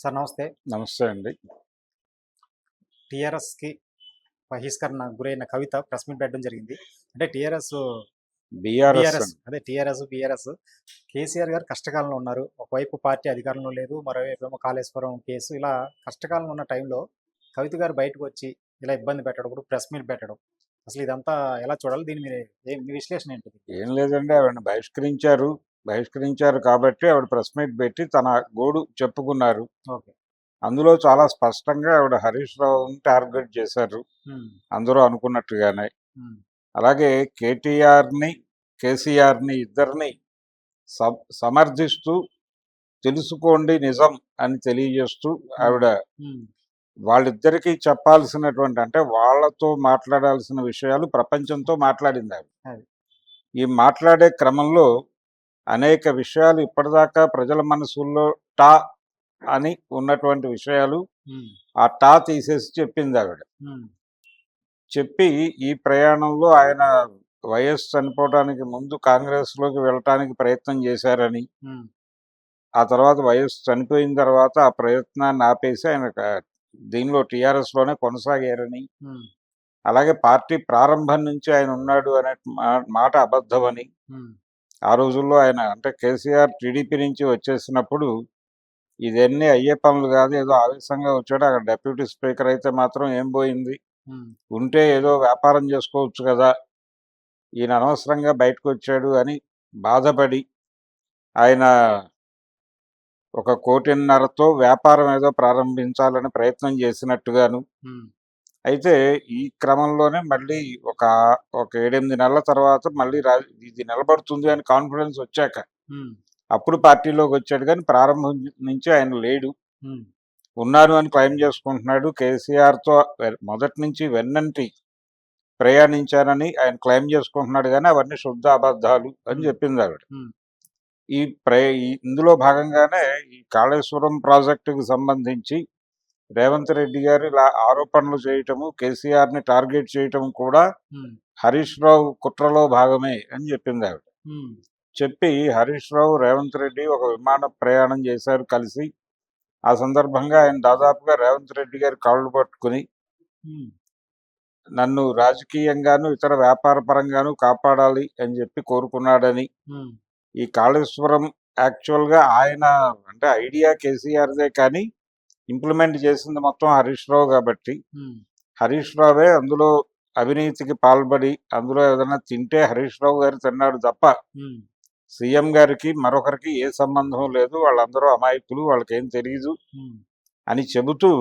Sir నమస్తే. నమస్తే అండి. టీఆర్ఎస్‌కి బహిష్కరణ గురైన కవిత ప్రెస్ మీట్ పెట్టడం జరిగింది. అంటే బీఆర్ఎస్ బీఆర్ఎస్ అండి. అదే బీఆర్ఎస్ కేసీఆర్ గారు కష్టకాలంలో ఉన్నారు. ఒకవైపు పార్టీ అధికారంలో లేదు. మరోవైపేమో కాళేశ్వరం కేసు ఇలా కష్టకాలంలో ఉన్న టైంలో కవిత గారు బయటకొచ్చి ఇలా ఇబ్బంది పెట్టడం, ఇప్పుడు ప్రెస్ మీట్ పెట్టడం. అసలు ఇదంతా ఎలా చూడాలి? దీని మీద మీ విశ్లేషణ ఏంటిది? ఏం లేదండి, ఆవిడని బహిష్కరించారు. బహిష్కరించారు కాబట్టి ఆవిడ ప్రెస్ మీట్ పెట్టి తన గోడు చెప్పుకున్నారు. ఓకే. అందులో చాలా స్పష్టంగా ఆవిడ హరీష్ రావుని టార్గెట్ చేశారు. హ్మ్. అందరూ అనుకున్నట్టుగానే. హ్మ్. అలాగే కేటీఆర్ని, కేసీఆర్ని ఇద్దరిని సమర్థిస్తూ తెలుసుకోండి నిజం అని తెలియజేస్తూ ఆవిడ హ్మ్. వాళ్ళిద్దరికీ చెప్పాల్సినటువంటి, అంటే వాళ్ళతో మాట్లాడాల్సిన విషయాలు ప్రపంచంతో మాట్లాడింది ఆవిడ. అది. ఈ మాట్లాడే క్రమంలో అనేక విషయాలు ఇప్పటిదాకా ప్రజల మనసుల్లో టా అని ఉన్నటువంటి విషయాలు హ్మ్. ఆ టా తీసేసి చెప్పింది ఆవిడ. హ్మ్. చెప్పి ఈ ప్రయాణంలో ఆయన వైఎస్ చనిపోవడానికి ముందు కాంగ్రెస్లోకి వెళ్ళటానికి ప్రయత్నం చేశారని, హ్మ్. ఆ తర్వాత వైఎస్ చనిపోయిన తర్వాత ఆ ప్రయత్నాన్ని ఆపేసి ఆయన దీనిలో టీఆర్ఎస్లోనే కొనసాగారని, హ్మ్. అలాగే పార్టీ ప్రారంభం నుంచి ఆయన ఉన్నాడు అనే మాట అబద్ధమని, హ్మ్. ఆ రోజుల్లో ఆయన అంటే కేసీఆర్ టీడీపీ నుంచి వచ్చేసినప్పుడు ఇదన్నీ అయ్యే పనులు కాదు, ఏదో ఆవేశంగా వచ్చాడు, అక్కడ డెప్యూటీ స్పీకర్ అయితే మాత్రం ఏం పోయింది, హ్మ్. ఉంటే ఉంటే ఏదో వ్యాపారం చేసుకోవచ్చు కదా, ఈయన అనవసరంగా బయటకు వచ్చాడు అని బాధపడి ఆయన 1.5 కోటితో వ్యాపారం ఏదో ప్రారంభించాలని ప్రయత్నం చేసినట్టుగాను. హ్మ్. అయితే ఈ క్రమంలోనే మళ్ళీ ఒక ఒక 7-8 నెలల తర్వాత మళ్ళీ ఇది నిలబడుతుంది అని కాన్ఫిడెన్స్ వచ్చాక హ్మ్. అప్పుడు పార్టీలోకి వచ్చాడు, కానీ ప్రారంభం నుంచి ఆయన లేడు. హ్మ్. ఉన్నారు అని క్లెయిమ్ చేసుకుంటున్నాడు. కేసీఆర్తో మొదటి నుంచి వెన్నంటి ప్రయాణించానని ఆయన క్లెయిమ్ చేసుకుంటున్నాడు, కానీ అవన్నీ శుద్ధ అబద్ధాలు అని హ్మ్. చెప్పింది ఆవిడ. హ్మ్. ఇందులో భాగంగానే ఈ కాళేశ్వరం ప్రాజెక్టుకు సంబంధించి రేవంత్ రెడ్డి గారు ఇలా ఆరోపణలు చేయటము, కేసీఆర్ని టార్గెట్ చేయటం కూడా హ్మ్. హరీష్ రావు కుట్రలో భాగమే అని చెప్పింది ఆవిడ. హ్మ్. చెప్పి హరీష్ రావు, రేవంత్ రెడ్డి ఒక విమాన ప్రయాణం చేశారు కలిసి. ఆ సందర్భంగా ఆయన దాదాపుగా రేవంత్ రెడ్డి గారి కాళ్ళు పట్టుకుని హ్మ్. నన్ను రాజకీయంగాను ఇతర వ్యాపార పరంగాను కాపాడాలి అని చెప్పి కోరుకున్నాడని, హ్మ్. ఈ కాళేశ్వరం యాక్చువల్గా ఆయన అంటే ఐడియా కేసీఆర్దే, కానీ ఇంప్లిమెంట్ చేసింది మొత్తం హరీష్ రావు కాబట్టి హ్మ్. హరీష్ రావే అందులో అవినీతికి పాల్పడి అందులో ఏదైనా తింటే హరీష్ రావు గారు తిన్నాడు తప్ప హ్మ్. సీఎం గారికి మరొకరికి ఏ సంబంధం లేదు, వాళ్ళందరూ అమాయకులు, వాళ్ళకేం తెలియదు హ్మ్. అని చెబుతూ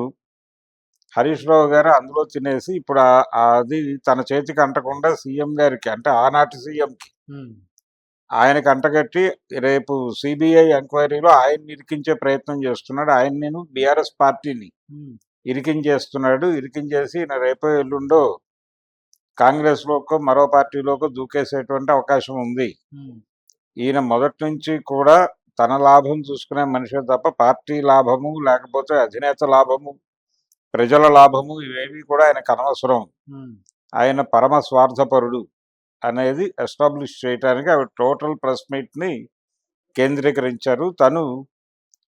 హరీష్ రావు గారు అందులో తినేసి ఇప్పుడు అది తన చేతికి అంటకుండా సీఎం గారికి, అంటే ఆనాటి సీఎంకి హ్మ్. ఆయనకు అంటగట్టి రేపు సిబిఐ ఎంక్వైరీలో ఆయన్ని ఇరికించే ప్రయత్నం చేస్తున్నాడు. ఆయన నేను బీఆర్ఎస్ పార్టీని హ్మ్. ఇరికించేస్తున్నాడు. ఇరికించేసి ఈయన రేపో ఎల్లుండో కాంగ్రెస్లోకో మరో పార్టీలోకో దూకేసేటువంటి అవకాశం ఉంది. హ్మ్. ఈయన మొదటి నుంచి కూడా తన లాభం చూసుకునే మనిషే తప్ప పార్టీ లాభము, లేకపోతే అధినేత లాభము, ప్రజల లాభము ఇవేవి కూడా ఆయనకు అనవసరం. హ్మ్. ఆయన పరమ స్వార్థపరుడు అనేది ఎస్టాబ్లిష్ చేయడానికి ఆవిడ టోటల్ ప్రెస్ మీట్ని కేంద్రీకరించారు. తను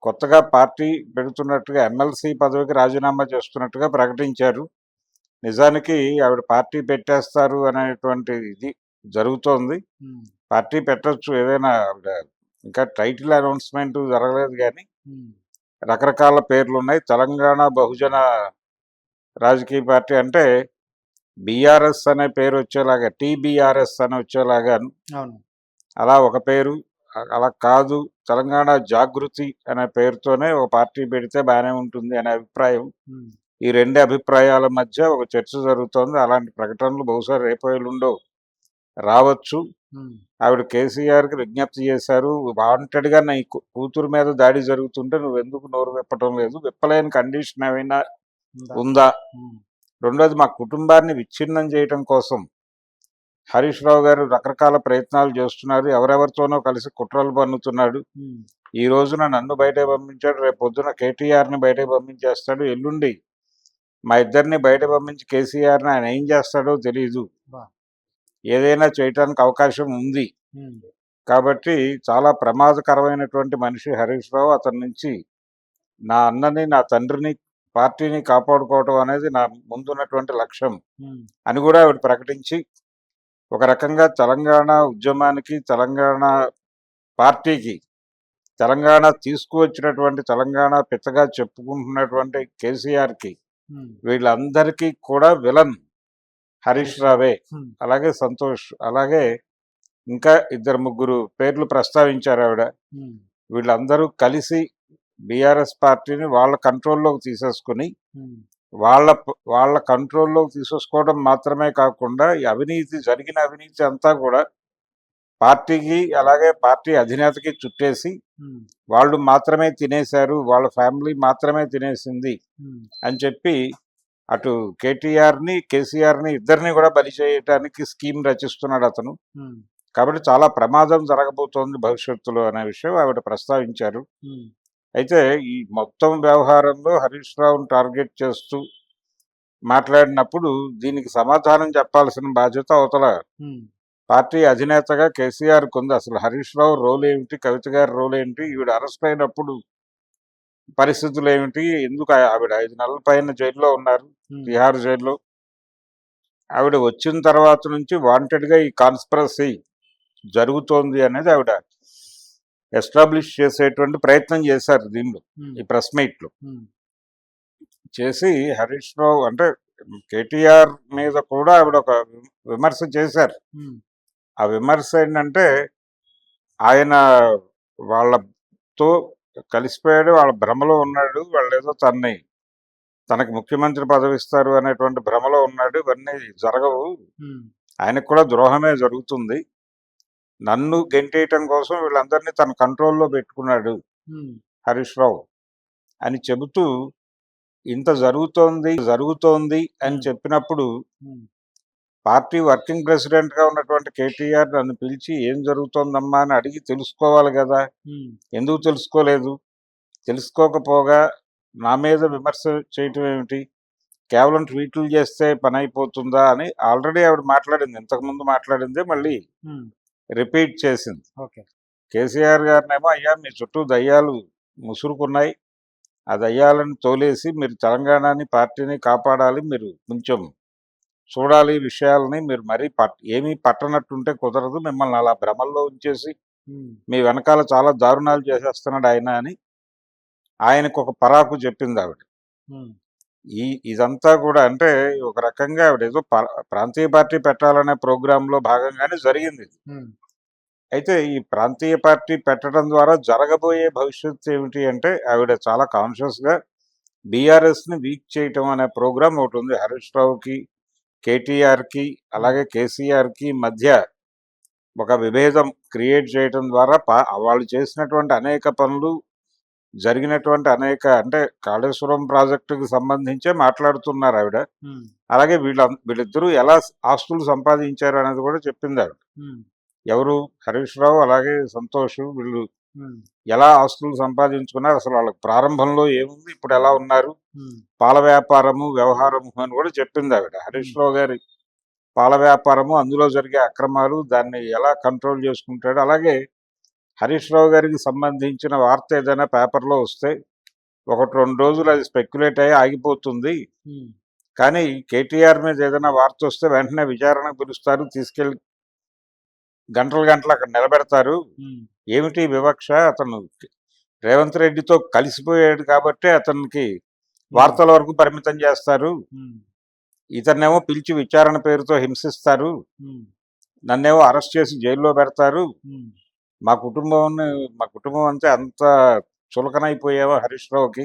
కొత్తగా పార్టీ పెడుతున్నట్టుగా ఎమ్మెల్సీ పదవికి రాజీనామా చేస్తున్నట్టుగా ప్రకటించారు. నిజానికి ఆవిడ పార్టీ పెట్టేస్తారు అనేటువంటి ఇది జరుగుతోంది. హ్మ్. పార్టీ పెట్టొచ్చు, ఏదైనా ఆవిడ ఇంకా టైటిల్ అనౌన్స్మెంట్ జరగలేదు, కానీ హ్మ్. రకరకాల పేర్లు ఉన్నాయి. తెలంగాణ బహుజన రాజకీయ పార్టీ అంటే బీఆర్ఎస్ అనే పేరు వచ్చేలాగా, టీబీఆర్ఎస్ అని వచ్చేలాగా అవును. అలా ఒక పేరు, అలా కాదు తెలంగాణ జాగృతి అనే పేరుతోనే ఒక పార్టీ పెడితే బాగానే ఉంటుంది అనే అభిప్రాయం. హ్మ్. ఈ రెండు అభిప్రాయాల మధ్య ఒక చర్చ జరుగుతోంది. అలాంటి ప్రకటనలు బహుశా రేపో ఎల్లుండో రావచ్చు. హ్మ్. ఆవిడ కేసీఆర్కి విజ్ఞప్తి చేశారు, వాంటెడ్గా నీ కూతురు మీద దాడి జరుగుతుంటే నువ్వెందుకు నోరు విప్పటం లేదు, విప్పలేని కండిషన్ ఏమైనా ఉందా? ఉందా, హ్మ్. రెండోది మా కుటుంబాన్ని విచ్ఛిన్నం చేయటం కోసం హరీష్ రావు గారు రకరకాల ప్రయత్నాలు చేస్తున్నారు, ఎవరెవరితోనో కలిసి కుట్రలు పన్నుతున్నాడు. హ్మ్. ఈ రోజున నన్ను బయటకు పంపించాడు, రేపు పొద్దున కేటీఆర్ని బయటకు పంపించేస్తాడు, ఎల్లుండి మా ఇద్దరిని బయట పంపించి కేసీఆర్ని ఆయన ఏం చేస్తాడో తెలియదు, బా! ఏదైనా చేయటానికి అవకాశం ఉంది. హ్మ్. కాబట్టి చాలా ప్రమాదకరమైనటువంటి మనిషి హరీష్ రావు, అతని నుంచి నా అన్నని, నా తండ్రిని, పార్టీని కాపాడుకోవటం అనేది నా ముందున్నటువంటి లక్ష్యం అని కూడా ఆవిడ ప్రకటించి, ఒక రకంగా తెలంగాణ ఉద్యమానికి, తెలంగాణ పార్టీకి, తెలంగాణ తీసుకువచ్చినటువంటి తెలంగాణ పిచ్చగా చెప్పుకుంటున్నటువంటి కేసీఆర్కి వీళ్ళందరికీ కూడా విలన్ హరీష్ రావే, అలాగే సంతోష్, అలాగే ఇంకా ఇద్దరు ముగ్గురు పేర్లు ప్రస్తావించారు ఆవిడ. వీళ్ళందరూ కలిసి బీఆర్ఎస్ పార్టీని వాళ్ళ కంట్రోల్లోకి తీసేసుకుని వాళ్ళ కంట్రోల్లోకి తీసేసుకోవడం మాత్రమే కాకుండా ఈ జరిగిన అవినీతి అంతా కూడా పార్టీకి అలాగే పార్టీ అధినేతకి చుట్టేసి వాళ్ళు మాత్రమే తినేశారు, వాళ్ళ ఫ్యామిలీ మాత్రమే తినేసింది అని చెప్పి అటు కేటీఆర్ని, కేసీఆర్ని ఇద్దరిని కూడా బలి చేయడానికి స్కీమ్ రచిస్తున్నాడు అతను. కాబట్టి చాలా ప్రమాదం జరగబోతోంది భవిష్యత్తులో అనే విషయం ఆవిడ ప్రస్తావించారు. అయితే ఈ మొత్తం వ్యవహారంలో హరీష్ రావును టార్గెట్ చేస్తూ మాట్లాడినప్పుడు దీనికి సమాధానం చెప్పాల్సిన బాధ్యత అవతల పార్టీ అధినేతగా కేసీఆర్ ఉంది. అసలు హరీష్ రావు రోల్ ఏమిటి, కవిత గారి రోల్ ఏంటి, ఈవిడ అరెస్ట్ అయినప్పుడు పరిస్థితులు ఏమిటి, ఎందుకు ఆవిడ 5 నెలల పైన జైల్లో ఉన్నారు, తిహార్ జైల్లో. ఆవిడ వచ్చిన తర్వాత నుంచి వాంటెడ్గా ఈ కాన్స్పిరసీ జరుగుతోంది అనేది ఆవిడ ఎస్టాబ్లిష్ చేసేటువంటి ప్రయత్నం చేశారు దీనిలో, ఈ ప్రెస్ మీట్లో చేసి. హరీష్ రావు అంటే కేటీఆర్ మీద కూడా ఆవిడ ఒక విమర్శ చేశారు. ఆ విమర్శ ఏంటంటే ఆయన వాళ్ళతో కలిసిపోయాడు, వాళ్ళ భ్రమలో ఉన్నాడు, వాళ్ళు ఏదో తనకి ముఖ్యమంత్రి పదవి ఇస్తారు అనేటువంటి భ్రమలో ఉన్నాడు, ఇవన్నీ జరగవు, ఆయనకు కూడా ద్రోహమే జరుగుతుంది, నన్ను గెంటేయటం కోసం వీళ్ళందరినీ తన కంట్రోల్లో పెట్టుకున్నాడు హరీష్ రావు అని చెబుతూ, ఇంత జరుగుతోంది అని చెప్పినప్పుడు పార్టీ వర్కింగ్ ప్రెసిడెంట్ గా ఉన్నటువంటి కేటీఆర్ నన్ను పిలిచి ఏం జరుగుతోందమ్మా అని అడిగి తెలుసుకోవాలి కదా, ఎందుకు తెలుసుకోలేదు, తెలుసుకోకపోగా నా మీద విమర్శ చేయటం ఏమిటి, కేవలం ట్వీట్లు చేస్తే పని అయిపోతుందా అని ఆల్రెడీ ఆవిడ మాట్లాడింది, ఇంతకుముందు మాట్లాడిందే మళ్ళీ రిపీట్ చేసింది. కేసీఆర్ గారినేమో అయ్యా మీ చుట్టూ దయ్యాలు ముసురుకున్నాయి, ఆ దయ్యాలను తోలేసి మీరు తెలంగాణని పార్టీని కాపాడాలి, మీరు కొంచెం చూడాలి విషయాలని, మీరు మరీ ఏమీ పట్టనట్టుంటే కుదరదు, మిమ్మల్ని అలా భ్రమల్లో ఉంచేసి మీ వెనకాల చాలా దారుణాలు చేసేస్తున్నాడు ఆయన అని ఆయనకు ఒక పరాకు చెప్పింది ఆవిడ. ఇదంతా కూడా అంటే ఒక రకంగా ఆవిడ ఏదో ప్రాంతీయ పార్టీ పెట్టాలనే ప్రోగ్రాంలో భాగంగానే జరిగింది. అయితే ఈ ప్రాంతీయ పార్టీ పెట్టడం ద్వారా జరగబోయే భవిష్యత్తు ఏమిటి అంటే ఆవిడ చాలా కాన్షియస్గా బీఆర్ఎస్ని వీక్ చేయటం అనే ప్రోగ్రాం ఒకటి ఉంది. హరీష్ రావుకి, కేటీఆర్కి, అలాగే కేసీఆర్కి మధ్య ఒక విభేదం క్రియేట్ చేయటం ద్వారా వాళ్ళు చేసినటువంటి అనేక పనులు, జరిగినటువంటి అనేక అంటే కాళేశ్వరం ప్రాజెక్టుకి సంబంధించే మాట్లాడుతున్నారు ఆవిడ. అలాగే వీళ్ళిద్దరూ ఎలా ఆస్తులు సంపాదించారు అనేది కూడా చెప్పింది ఆవిడ. ఎవరు, హరీష్ రావు అలాగే సంతోష్, వీళ్ళు ఎలా ఆస్తులు సంపాదించుకున్నారు, అసలు వాళ్ళకి ప్రారంభంలో ఏముంది, ఇప్పుడు ఎలా ఉన్నారు, పాల వ్యాపారము వ్యవహారము అని కూడా చెప్పింది ఆవిడ. హరీష్ రావు గారి పాల వ్యాపారము, అందులో జరిగే అక్రమాలు, దాన్ని ఎలా కంట్రోల్ చేసుకుంటాడు, అలాగే హరీష్ రావు గారికి సంబంధించిన వార్త ఏదైనా పేపర్లో వస్తే 1-2 రోజులు అది స్పెక్యులేట్ అయ్యి ఆగిపోతుంది, కానీ కేటీఆర్ మీద ఏదైనా వార్త వస్తే వెంటనే విచారణకు పిలుస్తారు, తీసుకెళ్ళి గంటలు అక్కడ నిలబెడతారు. ఏమిటి వివక్ష, అతను రేవంత్ రెడ్డితో కలిసిపోయాడు కాబట్టి అతనికి వార్తల వరకు పరిమితం చేస్తారు, ఇతన్నేమో పిలిచి విచారణ పేరుతో హింసిస్తారు, నన్నేమో అరెస్ట్ చేసి జైల్లో పెడతారు, మా కుటుంబం అంతే అంత చులకనైపోయావో హరీష్ రావుకి,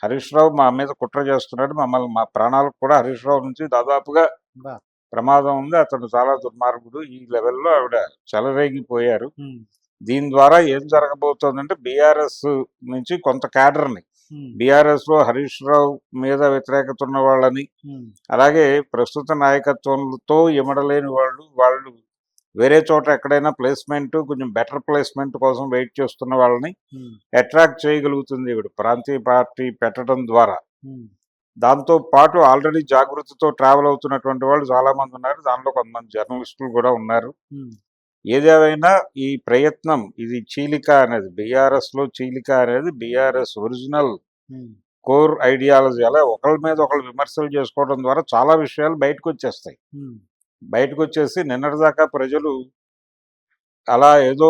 హరీష్ రావు మా మీద కుట్ర చేస్తున్నాడు, మమ్మల్ని మా ప్రాణాలకు కూడా హరీష్ రావు నుంచి దాదాపుగా ప్రమాదం ఉంది, అతను చాలా దుర్మార్గుడు, ఈ లెవెల్లో ఆవిడ చెలరేగిపోయారు. దీని ద్వారా ఏం జరగబోతోందంటే బీఆర్ఎస్ నుంచి కొంత క్యాడర్ని, బీఆర్ఎస్ లో హరీష్ రావు మీద వ్యతిరేకత ఉన్న వాళ్ళని, అలాగే ప్రస్తుత నాయకత్వంతో ఇమడలేని వాళ్ళు వేరే చోట ఎక్కడైనా ప్లేస్మెంట్, కొంచెం బెటర్ ప్లేస్మెంట్ కోసం వెయిట్ చేస్తున్న వాళ్ళని అట్రాక్ట్ చేయగలుగుతుంది ఇప్పుడు ప్రాంతీయ పార్టీ పెట్టడం ద్వారా. దాంతో పాటు ఆల్రెడీ జాగృతితో ట్రావెల్ అవుతున్నటువంటి వాళ్ళు చాలా మంది ఉన్నారు, దానిలో కొంతమంది జర్నలిస్టులు కూడా ఉన్నారు. ఏదేమైనా ఈ ప్రయత్నం, ఇది చీలిక అనేది బీఆర్ఎస్ లో చీలిక అనేది బీఆర్ఎస్ ఒరిజినల్ ఉమ్, కోర్ ఐడియాలజీ అలా ఒకళ్ళ మీద ఒకళ్ళు విమర్శలు చేసుకోవడం ద్వారా చాలా విషయాలు బయటకు వచ్చేస్తాయి. ఉమ్, బయటకు వచ్చేసి నిన్నటిదాకా ప్రజలు అలా ఏదో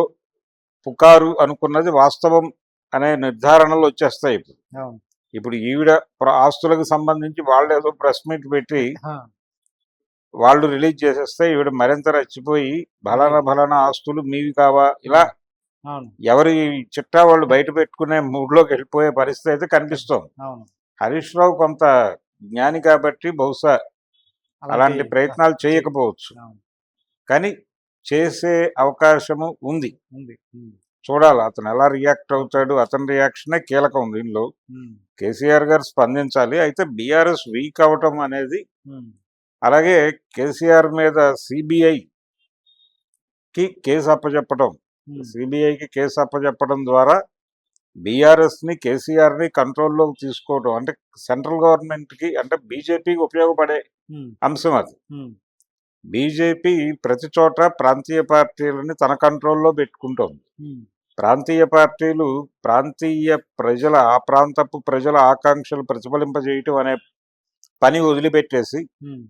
పుకారు అనుకున్నది వాస్తవం అనే నిర్ధారణలు వచ్చేస్తాయి ఇప్పుడు. అవును. ఇప్పుడు ఈవిడ ఆస్తులకు సంబంధించి వాళ్ళు ఏదో ప్రెస్ మీట్ పెట్టి ఆ, వాళ్ళు రిలీజ్ చేసేస్తే ఈవిడ మరింత రెచ్చిపోయి అదే. ఫలానా ఆస్తులు మీవి కావా ఇలా అవును. ఎవరి చిట్టా వాళ్ళు బయట పెట్టుకునే మూడ్లోకి వెళ్ళిపోయే పరిస్థితి అయితే కనిపిస్తోంది. అవును. హరీష్ రావు కొంత జ్ఞాని కాబట్టి బహుశా అలాంటి అలాంటి ప్రయత్నాలు చెయ్యి. చేయకపోవచ్చు, అవును. కానీ చేసే అవకాశము ఉంది. ఉంది. ఉమ్, చూడాలి అతను ఎలా రియాక్ట్ అవుతాడు. అతని రియాక్షనే కీలకం దీనిలో. ఉమ్, కేసీఆర్ గారు స్పందించాలి. అయితే బీఆర్ఎస్ వీక్ అవటం అనేది, ఉమ్, అలాగే కేసీఆర్ మీద సిబిఐకి కేసు అప్పచెప్పడం, ఉమ్, సిబిఐకి కేసు అప్పచెప్పడం ద్వారా బీఆర్ఎస్ని కేసీఆర్ని కంట్రోల్లోకి తీసుకోవడం అంటే సెంట్రల్ గవర్నమెంట్కి అంటే బీజేపీకి ఉపయోగపడే ఉమ్, అంశం అది. ఉమ్, బీజేపీ ప్రతి చోట ప్రాంతీయ పార్టీలని తన కంట్రోల్లో పెట్టుకుంటోంది. ఉమ్, ప్రాంతీయ పార్టీలు ప్రాంతీయ ప్రజల ఆ ప్రాంతపు ప్రజల ఆకాంక్షలు ప్రతిఫలింపజేయటం అనే పని వదిలిపెట్టేసి ఉమ్,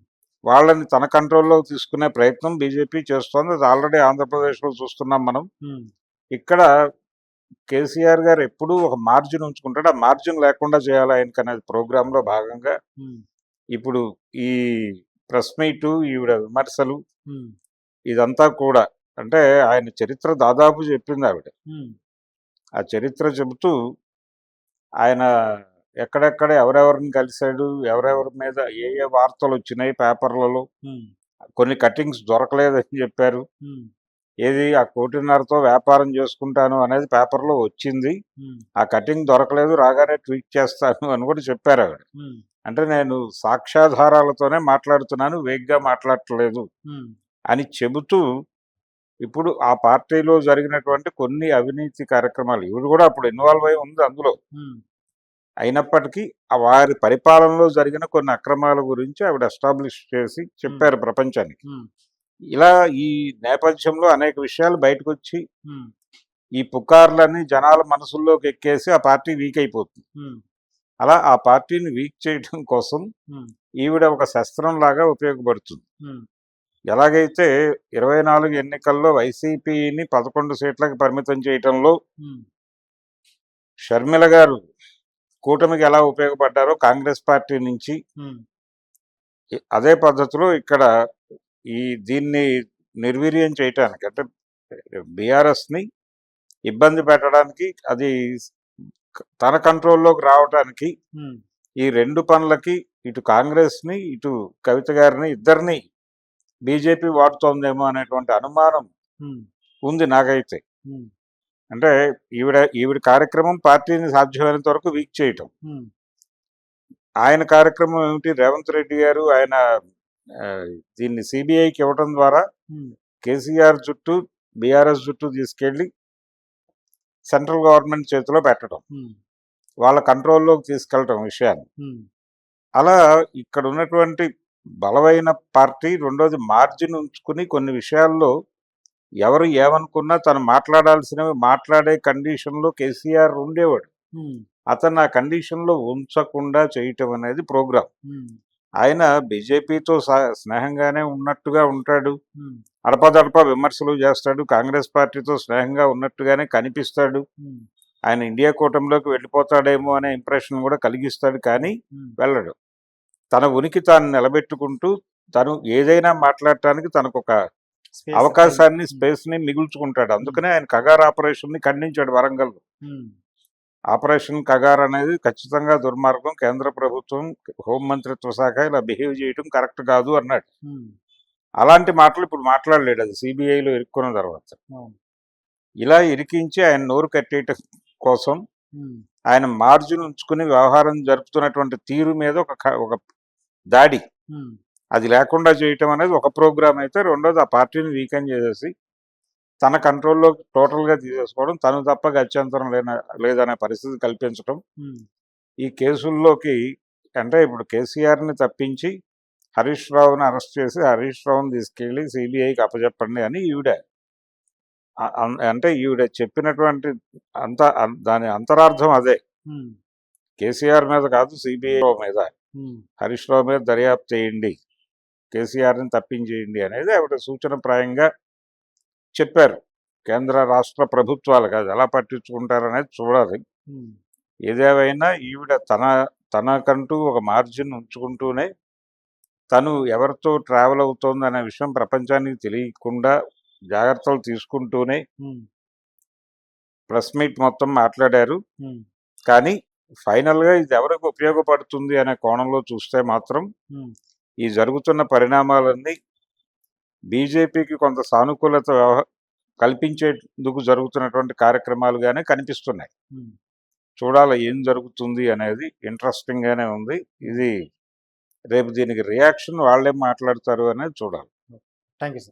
వాళ్ళని తన కంట్రోల్లోకి తీసుకునే ప్రయత్నం బీజేపీ చేస్తోంది. అది ఆల్రెడీ ఆంధ్రప్రదేశ్లో చూస్తున్నాం మనం. ఉమ్, ఇక్కడ కేసీఆర్ గారు ఎప్పుడూ ఒక మార్జిన్ ఉంచుకుంటాడు. ఆ మార్జిన్ లేకుండా చేయాలి ఆయనకి అనేది ప్రోగ్రాంలో భాగంగా ఉమ్, ఇప్పుడు ఈ ప్రెస్ మీటు, ఈవిడ విమర్శలు, ఉమ్, ఇదంతా కూడా అంటే ఆయన చరిత్ర దాదాపు చెప్పింది ఆవిడ. ఉమ్, ఆ చరిత్ర చెబుతూ ఆయన ఎక్కడెక్కడ ఎవరెవరిని కలిశాడు, ఎవరెవరి మీద ఏ ఏ వార్తలు వచ్చినాయి పేపర్లలో, ఉమ్, కొన్ని కట్టింగ్స్ దొరకలేదని చెప్పారు. ఉమ్, ఏది ఆ 1.5 కోటితో వ్యాపారం చేసుకుంటాను అనేది పేపర్లో వచ్చింది. ఉమ్, ఆ కటింగ్ దొరకలేదు, రాగానే ట్వీట్ చేస్తాను అని కూడా చెప్పారు ఆవిడ. ఉమ్, అంటే నేను సాక్ష్యాధారాలతోనే మాట్లాడుతున్నాను, వేగ్గా మాట్లాడట్లేదు ఉమ్, అని చెబుతూ ఇప్పుడు ఆ పార్టీలో జరిగినటువంటి కొన్ని అవినీతి కార్యక్రమాలు ఈవిడ కూడా అప్పుడు ఇన్వాల్వ్ అయి ఉంది అందులో. ఉమ్, అయినప్పటికీ ఆ వారి పరిపాలనలో జరిగిన కొన్ని అక్రమాల గురించి ఆవిడ ఎస్టాబ్లిష్ చేసి చెప్పారు ప్రపంచానికి. ఉమ్, ఇలా ఈ నేపథ్యంలో అనేక విషయాలు బయటకు వచ్చి ఉమ్, ఈ పుకార్లన్నీ జనాల మనసుల్లోకి ఎక్కేసి ఆ పార్టీ వీక్ అయిపోతుంది. ఉమ్, అలా ఆ పార్టీని వీక్ చేయడం కోసం ఉమ్, ఈవిడ ఒక శస్త్రం లాగా ఉపయోగపడుతుంది. ఉమ్, ఎలాగైతే 24 ఎన్నికల్లో వైసీపీని 11 సీట్లకు పరిమితం చేయటంలో ఉమ్, షర్మిల గారు కూటమికి ఎలా ఉపయోగపడ్డారో కాంగ్రెస్ పార్టీ నుంచి, ఉమ్, అదే పద్ధతిలో ఇక్కడ ఈ దీన్ని నిర్వీర్యం చేయటానికి అంటే బీఆర్ఎస్ని ఇబ్బంది పెట్టడానికి, అది తన కంట్రోల్లోకి రావడానికి ఉమ్, ఈ రెండు పనులకి ఇటు కాంగ్రెస్ని ఇటు కవిత గారిని ఇద్దరిని బీజేపీ వాడుతోందేమో అనేటువంటి అనుమానం ఉమ్, ఉంది నాకైతే. ఉమ్, అంటే ఈవిడ కార్యక్రమం పార్టీని సాధ్యమైనంత వరకు వీక్ చేయటం. ఉమ్, ఆయన కార్యక్రమం ఏమిటి, రేవంత్ రెడ్డి గారు ఆయన ఆ, దీన్ని సిబిఐకి ఇవ్వటం ద్వారా ఉమ్, కేసీఆర్ జుట్టు బీఆర్ఎస్ జుట్టు తీసుకెళ్లి సెంట్రల్ గవర్నమెంట్ చేతిలో పెట్టడం, ఉమ్, వాళ్ళ కంట్రోల్లోకి తీసుకెళ్ళటం విషయాన్ని. ఉమ్, అలా ఇక్కడ ఉన్నటువంటి బలమైన పార్టీ రెండోది మార్జిన్ ఉంచుకుని కొన్ని విషయాల్లో ఎవరు ఏమనుకున్నా తను మాట్లాడాల్సినవి మాట్లాడే కండిషన్లో కేసీఆర్ ఉండేవాడు. ఉమ్, అతను ఆ కండిషన్లో ఉంచకుండా చేయటం అనేది ప్రోగ్రాం. ఉమ్, ఆయన బీజేపీతో స్నేహంగానే ఉన్నట్టుగా ఉంటాడు, ఉమ్, అడపదడప విమర్శలు చేస్తాడు, కాంగ్రెస్ పార్టీతో స్నేహంగా ఉన్నట్టుగానే కనిపిస్తాడు, ఉమ్, ఆయన ఇండియా కూటమిలోకి వెళ్ళిపోతాడేమో అనే ఇంప్రెషన్ కూడా కలిగిస్తాడు, కానీ ఉమ్, వెళ్ళడు. తన ఉనికి తాను నిలబెట్టుకుంటూ తను ఏదైనా మాట్లాడటానికి తనకు ఒక స్పేస్ టైం. అవకాశాన్ని ఉమ్, స్పేస్ని మిగుల్చుకుంటాడు. అందుకనే ఆయన కగార్ ఆపరేషన్ని ఖండించాడు వరంగల్. ఉమ్, ఆపరేషన్ కగార్ అనేది ఖచ్చితంగా దుర్మార్గం, కేంద్ర ప్రభుత్వం హోంమంత్రిత్వ శాఖ ఇలా బిహేవ్ చేయడం కరెక్ట్ కాదు అన్నాడు. ఉమ్, అలాంటి మాటలు ఇప్పుడు మాట్లాడలేడు, అది సిబిఐలో ఇరుక్కున్న తర్వాత. అవును. ఇలా ఇరికించి ఆయన నోరు కట్టేయటం కోసం ఉమ్, ఆయన మార్జిన్ ఉంచుకుని వ్యవహారం జరుపుతున్నటువంటి తీరు మీద ఒక దాడి, ఉమ్, అది లేకుండా చేయటం అనేది ఒక ప్రోగ్రామ్ అయితే, రెండోది ఆ పార్టీని వీకెండ్ చేసేసి తన కంట్రోల్లో టోటల్గా తీసేసుకోవడం, తను తప్ప గత్యంతరం లేదనే పరిస్థితి కల్పించడం. ఉమ్, ఈ కేసుల్లోకి అంటే ఇప్పుడు కేసీఆర్ని తప్పించి హరీష్ రావుని అరెస్ట్ చేసి హరీష్ రావుని తీసుకెళ్ళి సిబిఐకి అప్పచెప్పండి అని ఈవిడ అంటే ఈవిడ చెప్పినటువంటి దాని అంతరార్థం అదే. ఉమ్, కేసీఆర్ మీద కాదు, సిబిఐ మీద, ఉమ్, హరీష్ రావు మీద దర్యాప్తు చేయండి, కేసీఆర్ని తప్పించేయండి అనేది ఆవిడ సూచనప్రాయంగా చెప్పారు. కేంద్ర రాష్ట్ర ప్రభుత్వాలు కాదు, ఎలా పట్టించుకుంటారనేది చూడాలి. ఉమ్, ఏదేమైనా ఈవిడ తనకంటూ ఒక మార్జిన్ ఉంచుకుంటూనే తను ఎవరితో ట్రావెల్ అవుతోంది అనే విషయం ప్రపంచానికి తెలియకుండా జాగ్రత్తలు తీసుకుంటూనే ఉమ్, ప్రెస్ మీట్ మొత్తం మాట్లాడారు. ఉమ్, కానీ ఫైనల్గా ఇది ఎవరికి ఉపయోగపడుతుంది అనే కోణంలో చూస్తే మాత్రం ఉమ్, ఈ జరుగుతున్న పరిణామాలన్నీ బీజేపీకి కొంత సానుకూలత కల్పించేందుకు జరుగుతున్నటువంటి కార్యక్రమాలుగానే కనిపిస్తున్నాయి. ఉమ్. చూడాలి ఏం జరుగుతుంది అనేది. ఇంట్రెస్టింగ్గానే ఉంది ఇది. రేపు దీనికి రియాక్షన్ వాళ్ళేం మాట్లాడతారు అనేది చూడాలి. Thank you sir.